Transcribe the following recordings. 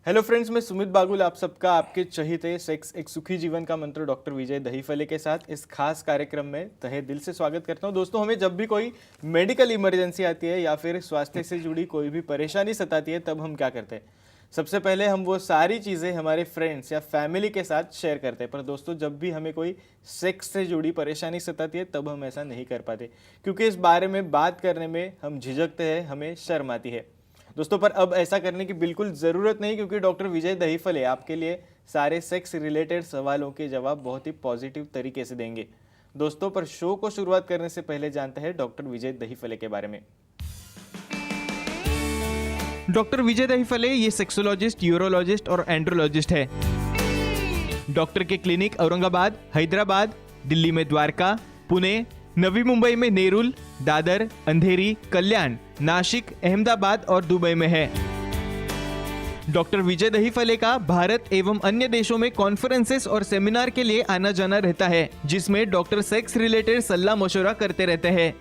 Hello friends, मैं सुमित बागुल आप सबका आपके चहीते सेक्स एक सुखी जीवन का मंत्र डॉक्टर विजय दहीफले के साथ इस खास कार्यक्रम में तहे दिल से स्वागत करता हूं। दोस्तों, हमें जब भी कोई मेडिकल इमरजेंसी आती है या फिर स्वास्थ्य से जुड़ी कोई भी परेशानी सताती है, तब हम क्या करते हैं? सबसे पहले हम वो सारी चीज़ें हमारे फ्रेंड्स या फैमिली के साथ शेयर करते हैं। पर दोस्तों, जब भी हमें कोई सेक्स से जुड़ी परेशानी सताती है, तब हम ऐसा नहीं कर पाते, क्योंकि इस बारे में बात करने में हम झिझकते हैं, हमें शर्म आती है। दोस्तों, पर अब ऐसा करने की बिल्कुल ज़रूरत नहीं, क्योंकि डॉक्टर विजय दहीफले आपके लिए सारे सेक्स रिलेटेड सवालों के जवाब बहुत ही पॉजिटिव तरीके से देंगे। दोस्तों, पर शो को शुरुआत करने से पहले जानते हैं डॉक्टर विजय दहीफले के बारे में। डॉक्टर विजय दहीफले ये सेक्सोलॉजिस्ट, यूरोलॉजिस्ट और एंड्रोलॉजिस्ट है। डॉक्टर के क्लिनिक औरंगाबाद, हैदराबाद, दिल्ली में द्वारका, पुणे, नवी मुंबई में नेरुल, दादर, अंधेरी, कल्याण, नासिक, अहमदाबाद और दुबई में है। डॉक्टर विजय दहीफले का भारत एवं अन्य देशों में कॉन्फ्रेंसेस और सेमिनार के लिए आना जाना रहता है, जिसमें डॉक्टर सेक्स रिलेटेड सलाह मशवरा करते रहते हैं।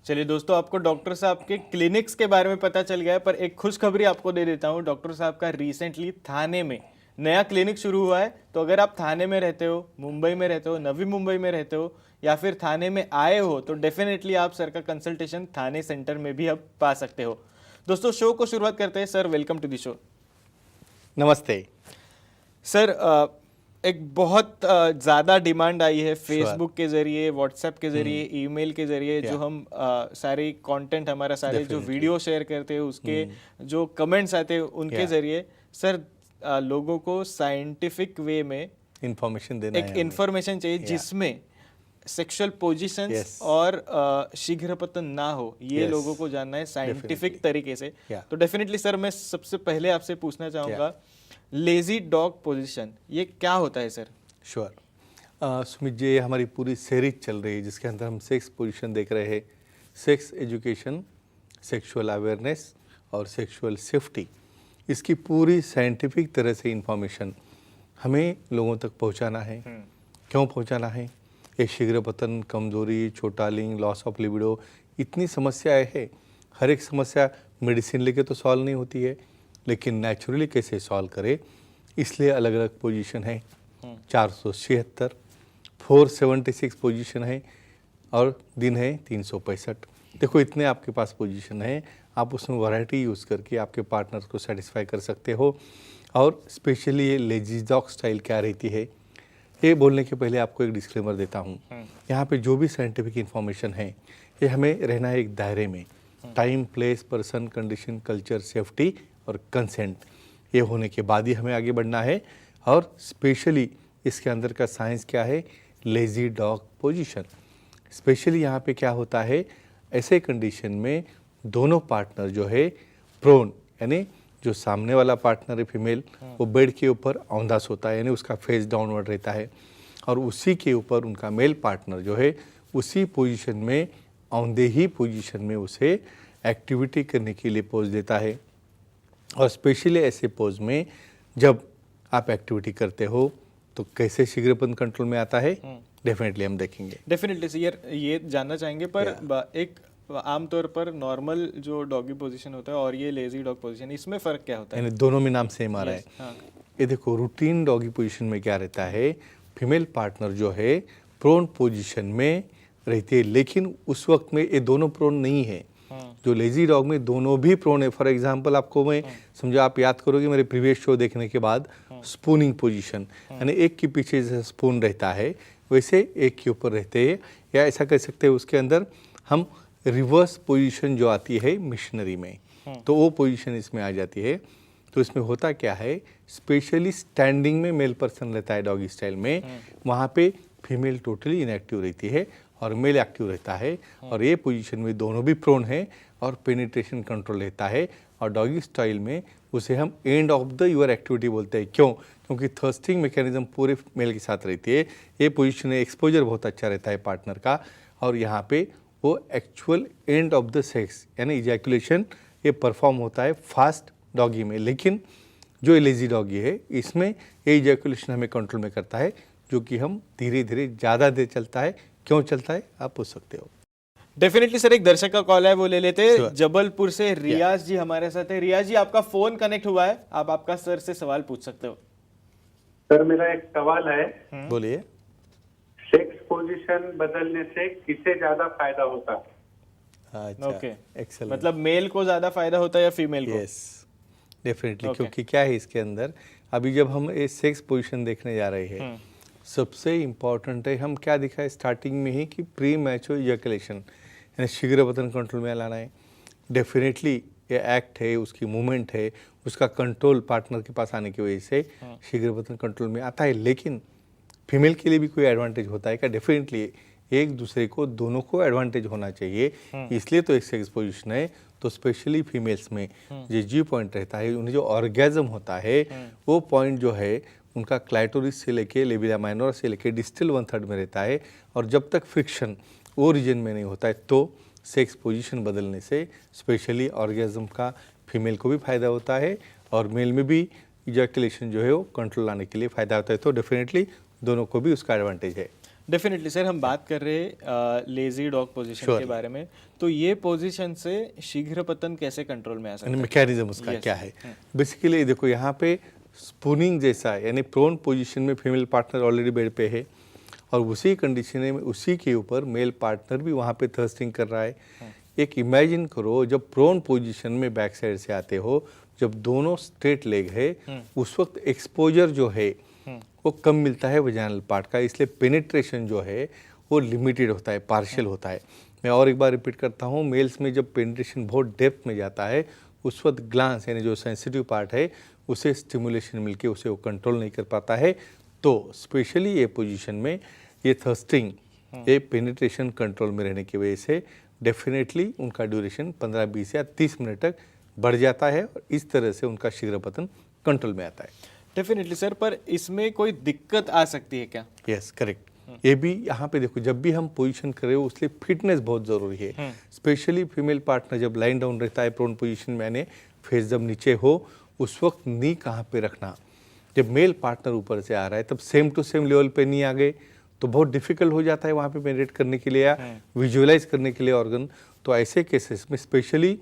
चलिए दोस्तों, आपको डॉक्टर साहब के क्लिनिक्स के बारे में पता चल गया है, पर एक खुशखबरी आपको दे देता हूँ। डॉक्टर साहब का रिसेंटली थाने में नया क्लिनिक शुरू हुआ है। तो अगर आप थाने में रहते हो, मुंबई में रहते हो, नवी मुंबई में रहते हो या फिर थाने में आए हो, तो डेफिनेटली आप सर का कंसल्टेशन थाने सेंटर में भी अब पा सकते हो। दोस्तों, शो को शुरुआत करते हैं। Sir, welcome to the show. नमस्ते सर, एक बहुत ज़्यादा डिमांड आई है फेसबुक के ज़रिए, व्हाट्सएप के ज़रिए, ईमेल के ज़रिए, जो हम सारे कंटेंट हमारा सारे जो वीडियो शेयर करते हैं उसके जो कमेंट्स आते हैं उनके ज़रिए सर लोगों को साइंटिफिक वे में इंफॉर्मेशन देना एक इंफॉर्मेशन चाहिए जिसमें सेक्सुअल पोजीशंस और शीघ्रपतन ना हो, ये लोगों को जानना है साइंटिफिक तरीके से। तो डेफिनेटली सर, मैं सबसे पहले आपसे पूछना चाहूँगा, लेजी डॉग पोजीशन ये क्या होता है सर? श्योर सुमित जी, हमारी पूरी सीरीज चल रही है जिसके अंदर हम सेक्स पोजीशन देख रहे हैं। सेक्स एजुकेशन, सेक्सुअल अवेयरनेस और सेक्सुअल सेफ्टी, इसकी पूरी साइंटिफिक तरह से इंफॉर्मेशन हमें लोगों तक पहुंचाना है। क्यों पहुंचाना है? ये शीघ्रपतन, कमजोरी, छोटा लिंग, लॉस ऑफ लिबिडो, इतनी समस्याएं हैं। हर एक समस्या मेडिसिन लेके तो सॉल्व नहीं होती है, लेकिन नेचुरली कैसे सॉल्व करे, इसलिए अलग अलग पोजीशन है। 476, 476 पोजीशन है और दिन है 365। देखो, इतने आपके पास पोजीशन है, आप उसमें वैरायटी यूज़ करके आपके पार्टनर को सेटिस्फाई कर सकते हो। और स्पेशली ये लेजी डॉग स्टाइल क्या रहती है, ये बोलने के पहले आपको एक डिस्क्लेमर देता हूँ। यहाँ पे जो भी साइंटिफिक इंफॉर्मेशन है, ये हमें रहना है एक दायरे में। Time, place, person, condition, culture, safety और कंसेंट, ये होने के बाद ही हमें आगे बढ़ना है। और स्पेशली इसके अंदर का साइंस क्या है, लेजी डॉग पोजीशन। स्पेशली यहाँ पे क्या होता है, ऐसे कंडीशन में दोनों पार्टनर जो है प्रोन, यानी जो सामने वाला पार्टनर है फीमेल, वो बेड के ऊपर औंधा सोता है, यानी उसका फेस डाउनवर्ड रहता है, और उसी के ऊपर उनका मेल पार्टनर जो है उसी पोजीशन में, औंधे ही पोजीशन में उसे एक्टिविटी करने के लिए पोज देता है। और स्पेशली ऐसे पोज में जब आप एक्टिविटी करते हो तो कैसे शीघ्रपतन कंट्रोल में आता है, डेफिनेटली हम देखेंगे। डेफिनेटली सर, ये जानना चाहेंगे। पर एक आमतौर पर नॉर्मल जो डॉगी पोजीशन होता है और ये लेजी डॉग पोजीशन, इसमें फ़र्क क्या होता है? यानी दोनों में नाम सेम आ रहा है। हाँ। ये देखो, रूटीन डॉगी पोजीशन में क्या रहता है, फीमेल पार्टनर जो है प्रोन पोजीशन में रहती है, लेकिन उस वक्त में ये दोनों प्रोन नहीं है। जो लेजी डॉग में दोनों भी प्रोन है। फॉर एग्जांपल आपको मैं समझो, आप याद करोगे मेरे प्रीवियस शो देखने के बाद, स्पूनिंग पोजीशन, यानी एक के पीछे जैसे स्पून रहता है वैसे एक के ऊपर रहते हैं, या ऐसा कह सकते हैं उसके अंदर हम रिवर्स पोजीशन जो आती है मिशनरी में, तो वो पोजीशन इसमें आ जाती है। तो इसमें होता क्या है, स्पेशली स्टैंडिंग में मेल पर्सन रहता है डॉगी स्टाइल में, वहाँ पे फीमेल टोटली इनएक्टिव रहती है और मेल एक्टिव रहता है। और ये पोजीशन में दोनों भी प्रोन है और पेनिट्रेशन कंट्रोल रहता है। और डॉगी स्टाइल में उसे हम end of the year activity बोलते हैं। क्यों? क्योंकि थर्स्टिंग मैकेनिज्म पूरे मेल के साथ रहती है। ये पोजीशन में एक्सपोजर बहुत अच्छा रहता है पार्टनर का, और यहाँ पे वो actual and of the sex यानी इजैकुलेशन ये परफॉर्म होता है फास्ट डॉगी में। लेकिन जो लेजी डॉगी है, इसमें ये इजैकुलेशन हमें कंट्रोल में करता है, जो कि हम धीरे धीरे ज़्यादा देर चलता है। क्यों चलता है, आप पूछ सकते हो। डेफिनेटली सर, एक दर्शक का कॉल है, वो ले लेते हैं। Sure. जबलपुर से रियाज जी हमारे साथ है। रियाज जी, आपका फोन कनेक्ट हुआ है, आप आपका सर से सवाल पूछ सकते हो। सर मेरा एक सवाल है, बोलिए। सेक्स पोजीशन बदलने से किसे ज्यादा फायदा होता है? अच्छा, ओके, एक्सेलेंट। मतलब मेल को ज्यादा फायदा होता है या फीमेल को? Yes, definitely. Okay. क्योंकि क्या है इसके अंदर, अभी जब हम ये सेक्स पोजीशन देखने जा रहे हैं, सबसे इम्पॉर्टेंट है हम क्या दिखा है स्टार्टिंग में ही कि प्री मैच्योर इजैकुलेशन यानी शीघ्र पतन कंट्रोल में लाना है। डेफिनेटली ये एक्ट है, उसकी मूवमेंट है, उसका कंट्रोल पार्टनर के पास आने की वजह से शीघ्र पतन कंट्रोल में आता है। लेकिन फीमेल के लिए भी कोई एडवांटेज होता है क्या? डेफिनेटली एक दूसरे को, दोनों को एडवांटेज होना चाहिए, इसलिए तो एक सेक्स पोजीशन है। तो स्पेशली फीमेल्स में जो जी पॉइंट रहता है, उन्हें जो ऑर्गेजम होता है, वो पॉइंट जो है उनका क्लाइटोरिस से लेके लेबिया माइनोर से लेके डिस्टल 1/3 में रहता है। और जब तक फ्रिक्शन वो रीजन में नहीं होता है, तो सेक्स पोजीशन बदलने से स्पेशली ऑर्गेजम का फीमेल को भी फायदा होता है और मेल में भी इजैकुलेशन जो है वो कंट्रोल लाने के लिए फायदा होता है। तो डेफिनेटली दोनों को भी उसका एडवांटेज है। डेफिनेटली सर, हम बात कर रहे हैं लेजी डॉग पोजीशन के बारे में। तो ये पोजीशन से शीघ्र पतन कैसे कंट्रोल में आ सकता है? मैकेनिज्म उसका Yes. क्या है? बेसिकली देखो, यहाँ पे स्पूनिंग जैसा है, यानी प्रोन पोजीशन में फीमेल पार्टनर ऑलरेडी बेड पे है और उसी कंडीशन में उसी के ऊपर मेल पार्टनर भी वहाँ पे थर्स्टिंग कर रहा है। एक इमेजिन करो, जब प्रोन पोजीशन में बैक साइड से आते हो, जब दोनों स्ट्रेट लेग है, उस वक्त एक्सपोजर जो है वो कम मिलता है वजाइनल पार्ट का, इसलिए पेनिट्रेशन जो है वो लिमिटेड होता है, पार्शियल होता है। मैं और एक बार रिपीट करता हूँ, मेल्स में जब पेनिट्रेशन बहुत डेप्थ में जाता है, उस वक्त ग्लांस यानी जो सेंसिटिव पार्ट है उसे स्टिमुलेशन मिलके उसे वो कंट्रोल नहीं कर पाता है। तो स्पेशली ये पोजीशन में ये थर्स्टिंग, ये पेनिट्रेशन कंट्रोल में रहने की वजह से डेफिनेटली उनका ड्यूरेशन 15, 20 या 30 मिनट तक बढ़ जाता है और इस तरह से उनका शीघ्र पतन कंट्रोल में आता है। डेफिनेटली सर, पर इसमें कोई दिक्कत आ सकती है क्या? Yes, correct. ये भी यहाँ पे देखो, जब भी हम पोजीशन कर रहे हो उसके फिटनेस बहुत ज़रूरी है। स्पेशली फीमेल पार्टनर जब लाइन डाउन रहता है प्रोन पोजीशन में, यानी फेस जब नीचे हो, उस वक्त नी कहाँ पे रखना। जब मेल पार्टनर ऊपर से आ रहा है तब सेम टू सेम लेवल पे नी आ गए तो बहुत डिफिकल्ट हो जाता है वहाँ पे पेनिट्रेट करने के लिए या विजुअलाइज करने के लिए ऑर्गन। तो ऐसे केसेस में स्पेशली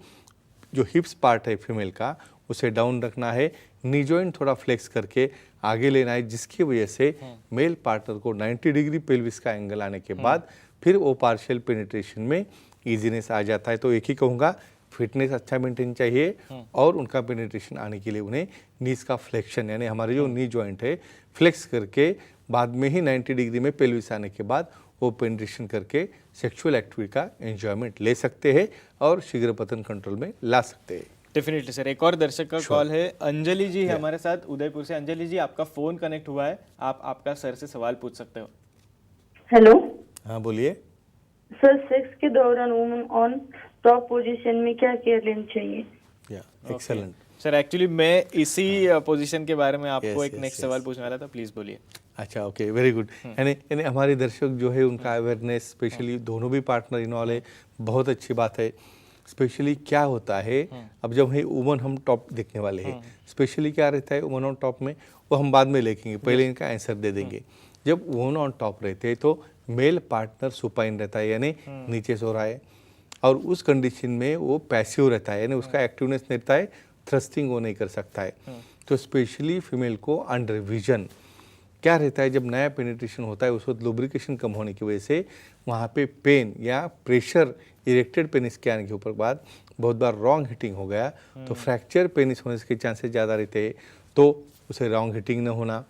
जो हिप्स पार्ट है फीमेल का, उसे डाउन रखना है, नी जॉइंट थोड़ा फ्लेक्स करके आगे लेना है, जिसकी वजह से मेल पार्टनर को 90 डिग्री पेल्विस का एंगल आने के बाद फिर वो पार्शियल पेनिट्रेशन में इजीनेस आ जाता है। तो एक ही कहूँगा, फिटनेस अच्छा मेंटेन चाहिए और उनका पेनिट्रेशन आने के लिए उन्हें नीज का फ्लेक्शन यानी हमारे जो नी जॉइंट है फ्लेक्स करके बाद में ही 90 डिग्री में पेल्विस आने के बाद वो पेनिट्रेशन करके सेक्सुअल एक्टिविटी का एंजॉयमेंट ले सकते हैं और शीघ्र पतन कंट्रोल में ला सकते हैं। डेफिनेटली सर, एक और दर्शक का कॉल है, अंजलि जी है हमारे साथ उदयपुर से। अंजलि जी, आपका फोन कनेक्ट हुआ है, आप आपका सर से सवाल पूछ सकते हो। हेलो हाँ, बोलिए। सर, सेक्स के दौरान वुमन ऑन टॉप पोजीशन में क्या केयर लेनी चाहिए? या एक्सेलेंट। सर, एक्चुअली मैं इसी पोजीशन के बारे में आपको एक yes, नेक्स्ट सवाल पूछने वाला था, प्लीज बोलिए। अच्छा, ओके, वेरी गुड। यानी हमारे दर्शक जो है उनका अवेयरनेस स्पेशली दोनों भी पार्टनर इन्वॉल्व है, बहुत अच्छी बात है। स्पेशली क्या होता है, अब जब है वुमन हम टॉप देखने वाले हैं, स्पेशली क्या रहता है वुमन ऑन टॉप में, वो हम बाद में लेंगे, पहले इनका आंसर दे देंगे। जब वुमन ऑन टॉप रहते हैं तो मेल पार्टनर सुपाइन रहता है यानी नीचे सो रहा है और उस कंडीशन में वो पैसिव रहता है यानी उसका एक्टिवनेस नहीं रहता है, थ्रस्टिंग वो नहीं कर सकता है। तो स्पेशली फीमेल को अंडर विजन क्या रहता है, जब नया पेनिट्रेशन होता है उस वक्त लुब्रिकेशन कम होने की वजह से वहाँ पे पेन या प्रेशर इरेक्टेड पेनिस के आने के ऊपर बाद बहुत बार रॉन्ग हिटिंग हो गया तो फ्रैक्चर पेनिस होने के चांसेस ज़्यादा रहते हैं। तो उसे रॉन्ग हिटिंग न होना,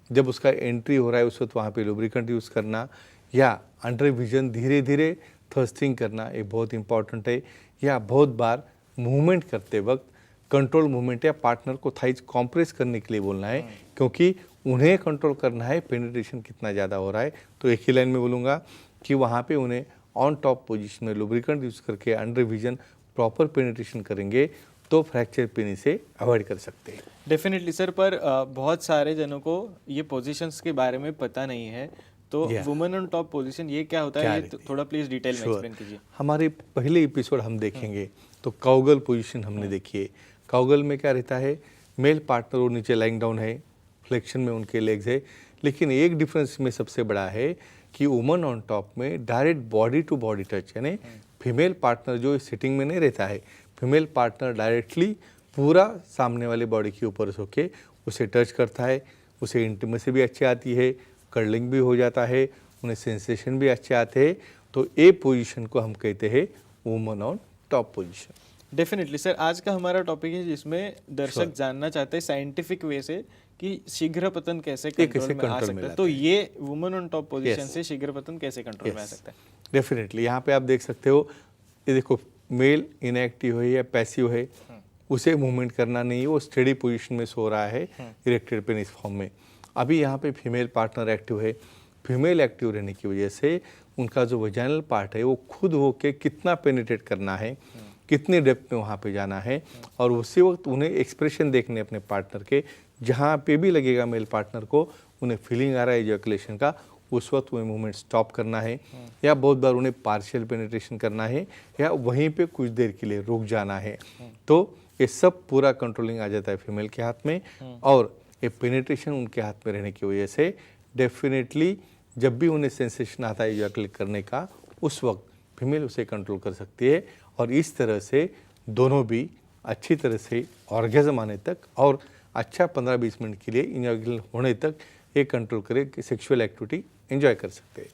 जब उसका एंट्री हो रहा है उस वक्त वहाँ पे लुब्रिकेंट यूज़ करना या अंडर विजन धीरे धीरे थर्स्टिंग करना, ये बहुत इंपॉर्टेंट है। या बहुत बार मूवमेंट करते वक्त कंट्रोल मूवमेंट या पार्टनर को थाइज कॉम्प्रेस करने के लिए बोलना है, क्योंकि उन्हें कंट्रोल करना है पेनिट्रेशन कितना ज़्यादा हो रहा है। तो एक ही लाइन में बोलूँगा कि वहाँ पे उन्हें ऑन टॉप पोजीशन में लुब्रिकेंट यूज़ करके अंडर विजन प्रॉपर पेनिट्रेशन करेंगे तो फ्रैक्चर पेनिस से अवॉइड कर सकते हैं। डेफिनेटली सर, पर बहुत सारे जनों को ये पोजीशंस के बारे में पता नहीं है, तो वुमेन ऑन टॉप पोजीशन ये क्या होता है, ये थोड़ा प्लीज डिटेल में एक्सप्लेन कीजिए। हमारे पहले एपिसोड हम देखेंगे तो काउगल पोजीशन हमने देखी है। काउगल में क्या रहता है, मेल पार्टनर वो नीचे लाइंग डाउन है, फ्लेक्शन में उनके लेग्स है, लेकिन एक डिफरेंस में सबसे बड़ा है कि वुमन ऑन टॉप में direct body to body touch यानी फीमेल पार्टनर जो सिटिंग में नहीं रहता है, फीमेल पार्टनर डायरेक्टली पूरा सामने वाले बॉडी के ऊपर होके उसे टच करता है, उसे इंटीमेसी भी अच्छी आती है, कर्लिंग भी हो जाता है, उन्हें सेंसेशन भी अच्छे आते हैं। तो ए पोजीशन को हम कहते हैं woman on top position. Definitely sir, आज का हमारा टॉपिक है जिसमें दर्शक जानना चाहते हैं साइंटिफिक वे से कि शीघ्र पतन कैसे कंट्रोल में आ सकता है। तो ये वुमन ऑन टॉप पोजीशन से शीघ्र पतन कैसे कंट्रोल में आ सकता है? डेफिनेटली यहाँ पे आप देख सकते हो, ये देखो मेल इनएक्टिव है या पैसिव है, उसे मूवमेंट करना नहीं है, वो स्टेडी पोजीशन में सो रहा है इरेक्टेड पेनिस फॉर्म में। अभी यहाँ पे फीमेल पार्टनर एक्टिव है, फीमेल एक्टिव रहने की वजह से उनका जो वजाइनल पार्ट है वो खुद होके कितना पेनिट्रेट करना है, कितनी डेप्थ में वहाँ पे जाना है, और उसी वक्त उन्हें एक्सप्रेशन देखने अपने पार्टनर के, जहाँ पे भी लगेगा मेल पार्टनर को उन्हें फीलिंग आ रहा है इजैकुलेशन का, उस वक्त वो मूवमेंट स्टॉप करना है, या बहुत बार उन्हें पार्शियल पेनिट्रेशन करना है, या वहीं पे कुछ देर के लिए रुक जाना है। तो ये सब पूरा कंट्रोलिंग आ जाता है फीमेल के हाथ में, और ये पेनिट्रेशन उनके हाथ में रहने की वजह से डेफिनेटली जब भी उन्हें सेंसेशन आता है इजैकुलेट करने का, उस वक्त फीमेल उसे कंट्रोल कर सकती है, और इस तरह से दोनों भी अच्छी तरह से ऑर्गेज़म आने तक और अच्छा 15-20 मिनट के लिए इजैकुलेट होने तक ये कंट्रोल करे कि सेक्सुअल एक्टिविटी एंजॉय कर सकते हैं।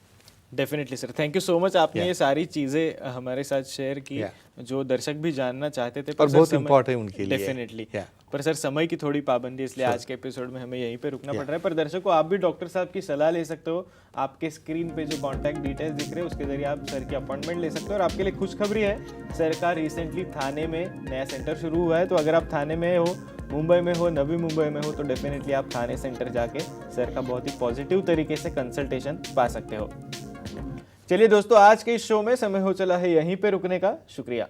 Definitely sir, thank you so much, आपने ये सारी चीज़ें हमारे साथ शेयर की जो दर्शक भी जानना चाहते थे, और बहुत इम्पोर्टेंट है उनके लिए। डेफिनेटली पर सर समय की थोड़ी पाबंदी, इसलिए आज के एपिसोड में हमें यहीं पे रुकना पड़ रहा है। पर दर्शकों, आप भी डॉक्टर साहब की सलाह ले सकते हो। आपके स्क्रीन पे जो कॉन्टैक्ट डिटेल्स दिख रहे हैं उसके जरिए आप सर की अपॉइंटमेंट ले सकते हो। और आपके लिए खुशखबरी है, सर का रिसेंटली थाने में नया सेंटर शुरू हुआ है। तो अगर आप थाने में हो, मुंबई में हो, नवी मुंबई में हो, तो डेफिनेटली आप थाने सेंटर जाके सर का बहुत ही पॉजिटिव तरीके से कंसल्टेशन पा सकते हो। चलिए दोस्तों, आज के इस शो में समय हो चला है यहीं पे रुकने का। शुक्रिया।